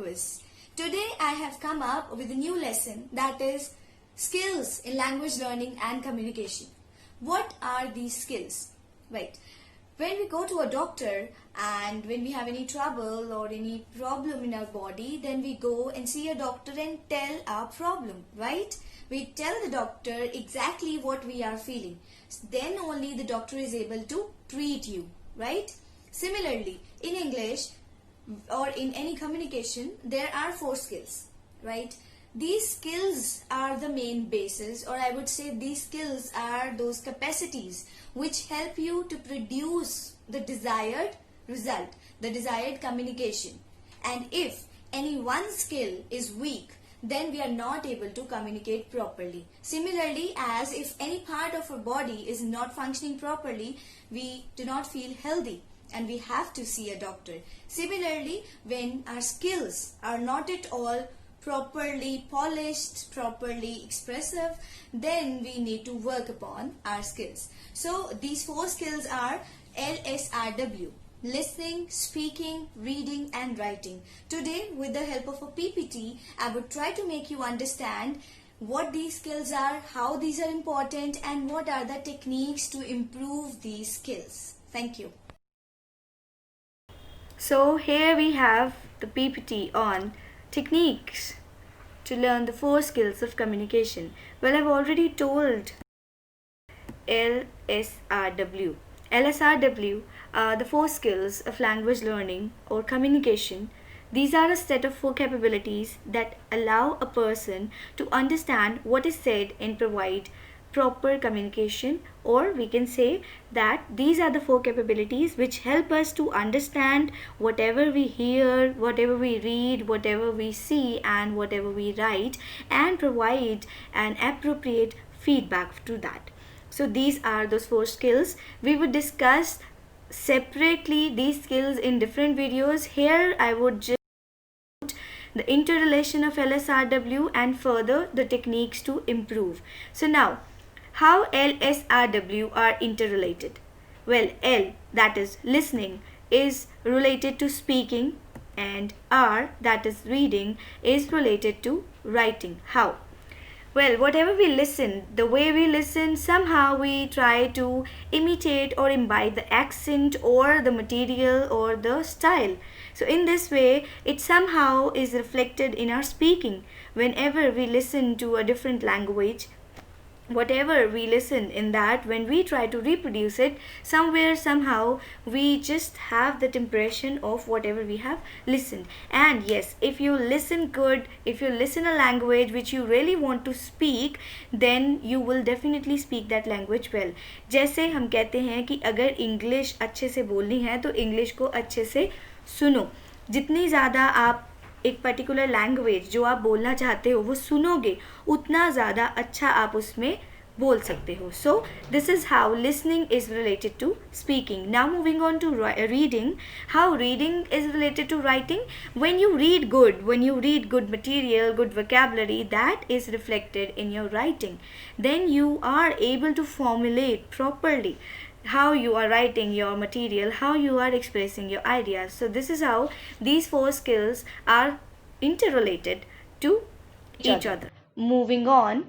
quiz. Today I have come up with a new lesson, that is skills in language learning and communication. What are these skills? Right. When we go to a doctor and when we have any trouble or any problem in our body, then we go and see a doctor and tell our problem, right? We tell the doctor exactly what we are feeling. Then only the doctor is able to treat you, right? Similarly, in English or in any communication, there are 4 skills, right? These skills are the main basis, or I would say these skills are those capacities which help you to produce the desired result, the desired communication. And if any one skill is weak, then we are not able to communicate properly. Similarly, as if any part of our body is not functioning properly, we do not feel healthy and we have to see a doctor. Similarly, when our skills are not at all properly polished, properly expressive, then we need to work upon our skills. So these 4 skills are LSRW: listening, speaking, reading and writing. Today, with the help of a PPT, I would try to make you understand what these skills are, how these are important, and what are the techniques to improve these skills. Thank you. So here we have the PPT on techniques to learn the 4 skills of communication. Well, I've already told LSRW. LSRW are the 4 skills of language learning or communication. These are a set of 4 capabilities that allow a person to understand what is said and provide proper communication, or we can say that these are the 4 capabilities which help us to understand whatever we hear, whatever we read, whatever we see and whatever we write, and provide an appropriate feedback to that. So these are those 4 skills. We would discuss separately these skills in different videos. Here I would just the interrelation of LSRW and further the techniques to improve. So now, how LSRW are interrelated? Well, L, that is listening, is related to speaking, and R, that is reading, is related to writing. How? Well, whatever we listen, the way we listen, somehow we try to imitate or imbibe the accent or the material or the style. So in this way, it somehow is reflected in our speaking. Whenever we listen to a different language, whatever we listen in that, when we try to reproduce it, somewhere somehow we just have that impression of whatever we have listened. And yes, if you listen good, if you listen a language which you really want to speak, then you will definitely speak that language well. जैसे हम कहते हैं कि अगर English अच्छे से बोलनी है तो इंग्लिश को अच्छे से सुनो. जितनी ज़्यादा आप एक पर्टिकुलर लैंग्वेज जो आप बोलना चाहते हो वो सुनोगे, उतना ज़्यादा अच्छा आप उसमें बोल सकते हो. So this is how listening is related to speaking. Now moving on to reading. How reading is related to writing? When you read good material, good vocabulary, that is reflected in your writing. Then you are able to formulate properly how you are writing your material, how you are expressing your ideas. So this is how these 4 skills are interrelated to each other. Moving on,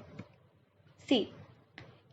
see,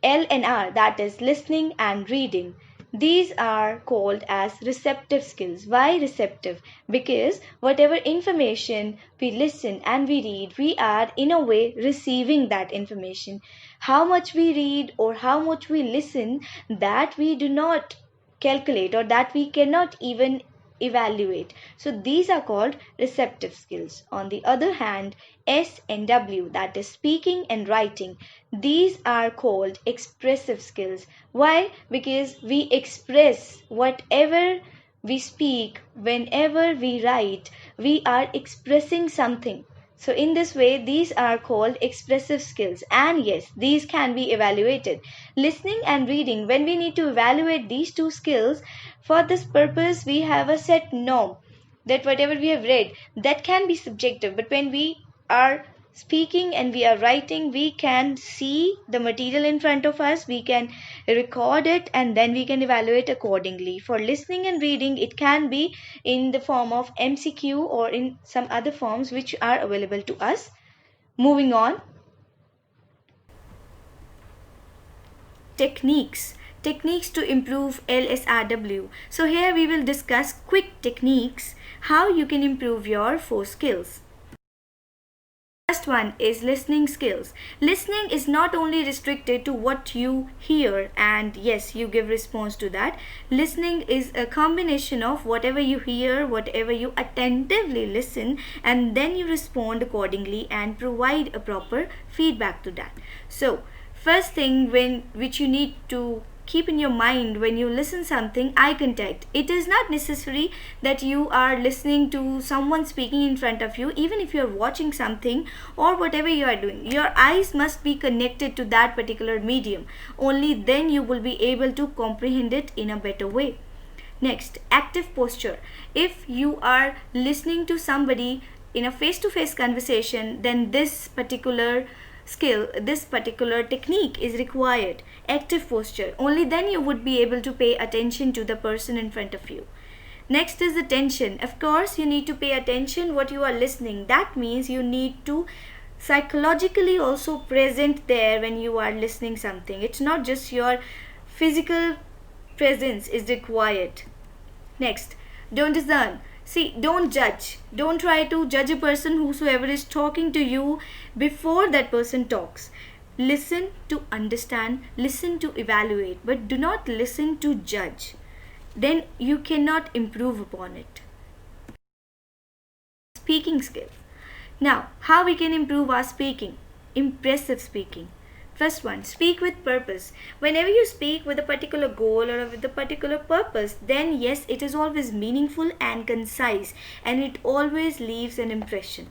L and R, that is listening and reading. These are called as receptive skills. Why receptive? Because whatever information we listen and we read, we are in a way receiving that information. How much we read or how much we listen, that we do not calculate or that we cannot even evaluate. So these are called receptive skills. On the other hand, S and W, that is speaking and writing, these are called expressive skills. Why? Because we express whatever we speak, whenever we write, we are expressing something. So in this way, these are called expressive skills. And yes, these can be evaluated. Listening and reading, when we need to evaluate these 2 skills, for this purpose, we have a set norm that whatever we have read, that can be subjective. But when we are speaking and we are writing, we can see the material in front of us, we can record it, and then we can evaluate accordingly. For listening and reading, it can be in the form of MCQ or in some other forms which are available to us. Moving on, techniques to improve LSRW. So here we will discuss quick techniques how you can improve your 4 skills. First one is listening skills. Listening is not only restricted to what you hear and yes, you give response to that. Listening is a combination of whatever you hear, whatever you attentively listen, and then you respond accordingly and provide a proper feedback to that. So first thing which you need to keep in your mind when you listen something, eye contact. It is not necessary that you are listening to someone speaking in front of you. Even if you are watching something or whatever you are doing, your eyes must be connected to that particular medium. Only then you will be able to comprehend it in a better way. Next, active posture. If you are listening to somebody in a face-to-face conversation, then this particular skill, this particular technique is required. Active posture. Only then you would be able to pay attention to the person in front of you. Next is attention. Of course, you need to pay attention what you are listening. That means you need to psychologically also present there when you are listening something. It's not just your physical presence is required. Next, don't discern. See, don't judge. Don't try to judge a person whosoever is talking to you before that person talks. Listen to understand, listen to evaluate, but do not listen to judge. Then you cannot improve upon it. Speaking skill. Now, how we can improve our speaking? Impressive speaking. First one, speak with purpose. Whenever you speak with a particular goal or with a particular purpose, then yes, it is always meaningful and concise and it always leaves an impression.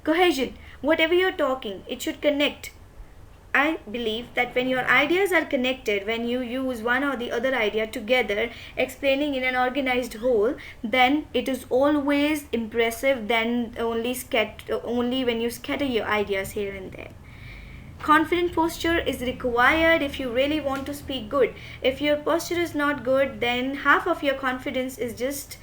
Cohesion. Whatever you're talking, it should connect. I believe that when your ideas are connected, when you use one or the other idea together, explaining in an organized whole, then it is always impressive than only when you scatter your ideas here and there. Confident posture is required if you really want to speak good. If your posture is not good, then half of your confidence is just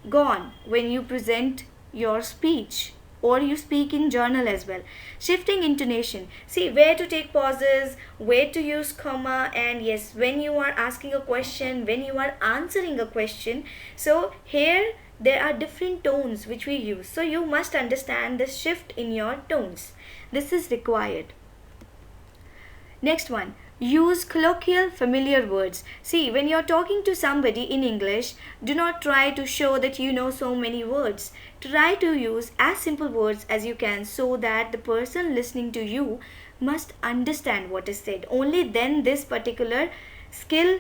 gone when you present your speech or you speak in journal as well. Shifting intonation. See where to take pauses, where to use comma, and yes, when you are asking a question, when you are answering a question. So here there are different tones which we use. So you must understand the shift in your tones. This is required. Next one, use colloquial familiar words. See, when you're talking to somebody in English, do not try to show that you know so many words. Try to use as simple words as you can so that the person listening to you must understand what is said. Only then this particular skill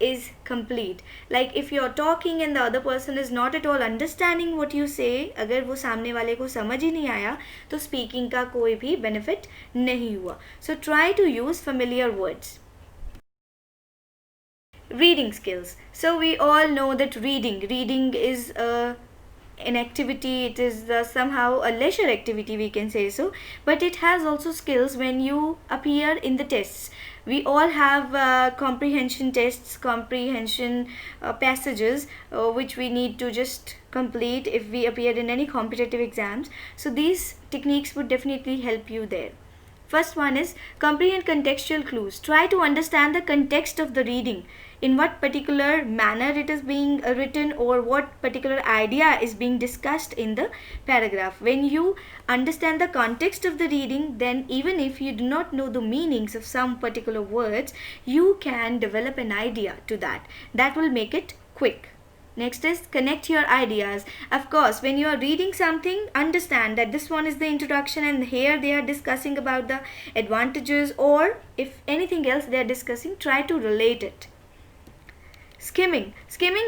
is complete. Like if you're talking and the other person is not at all understanding what you say, अगर वो सामने वाले को समझ ही नहीं आया तो speaking का कोई भी benefit नहीं हुआ. So try to use familiar words. Reading skills. So we all know that reading is an activity, it is somehow a leisure activity we can say so, but it has also skills when you appear in the tests. We all have comprehension tests, comprehension passages which we need to just complete if we appear in any competitive exams. So these techniques would definitely help you there. First one is comprehend contextual clues. Try to understand the context of the reading, in what particular manner it is being written or what particular idea is being discussed in the paragraph. When you understand the context of the reading, then even if you do not know the meanings of some particular words, you can develop an idea to that. That will make it quick. Next is connect your ideas. Of course, when you are reading something, understand that this one is the introduction and here they are discussing about the advantages, or if anything else they are discussing, try to relate it. Skimming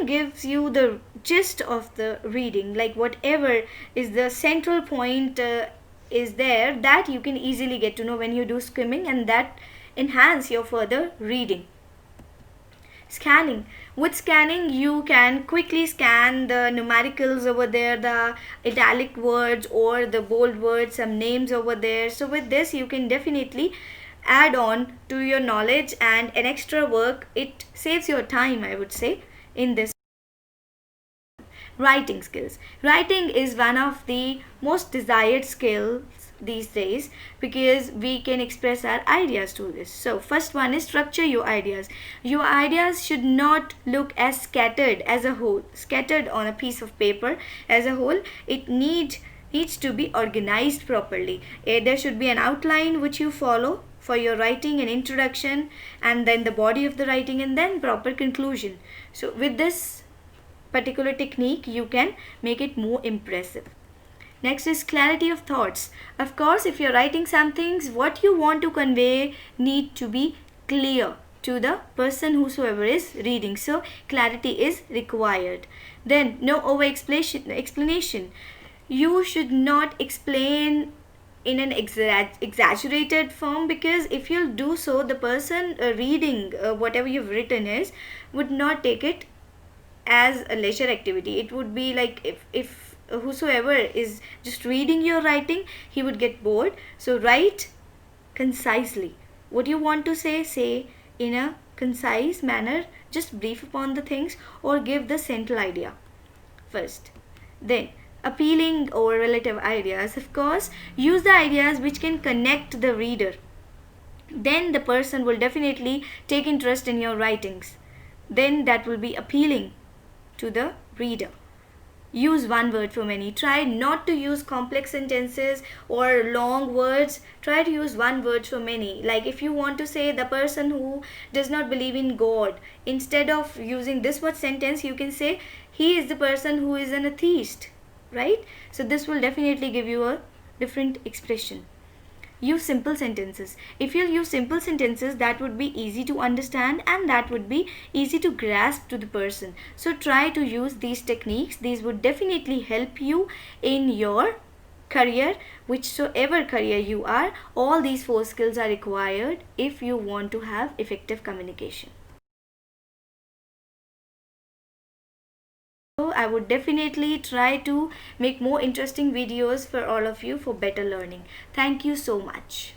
gives you the gist of the reading, like whatever is the central point is there, that you can easily get to know when you do skimming, and that enhance your further reading. Scanning. With scanning, you can quickly scan the numericals over there, the italic words or the bold words, some names over there. So with this, you can definitely add on to your knowledge and an extra work. It saves your time, I would say, in this. Writing skills. Writing is one of the most desired skills these days because we can express our ideas through this. So first one is structure your ideas. Your ideas should not look as scattered as a whole, scattered on a piece of paper as a whole. It needs to be organized properly. There should be an outline which you follow for your writing, an introduction, and then the body of the writing, and then proper conclusion. So with this particular technique, you can make it more impressive. Next is clarity of thoughts. Of course, if you're writing some things, what you want to convey need to be clear to the person whosoever is reading. So clarity is required. Then no over explanation. You should not explain in an exaggerated form, because if you'll do so, the person reading whatever you've written is would not take it as a leisure activity. It would be like if whosoever is just reading your writing, he would get bored. So write concisely. What you want to say in a concise manner. Just brief upon the things or give the central idea first. Then appealing or relative ideas. Of course, use the ideas which can connect the reader. Then the person will definitely take interest in your writings. Then that will be appealing to the reader. Use one word for many. Try not to use complex sentences or long words. Try to use one word for many. Like if you want to say the person who does not believe in God, instead of using this word sentence, you can say he is the person who is an atheist, right? So this will definitely give you a different expression. Use simple sentences. If you use simple sentences, that would be easy to understand and that would be easy to grasp to the person. So try to use these techniques. These would definitely help you in your career, whichsoever career you are. All these 4 skills are required if you want to have effective communication. So I would definitely try to make more interesting videos for all of you for better learning. Thank you so much.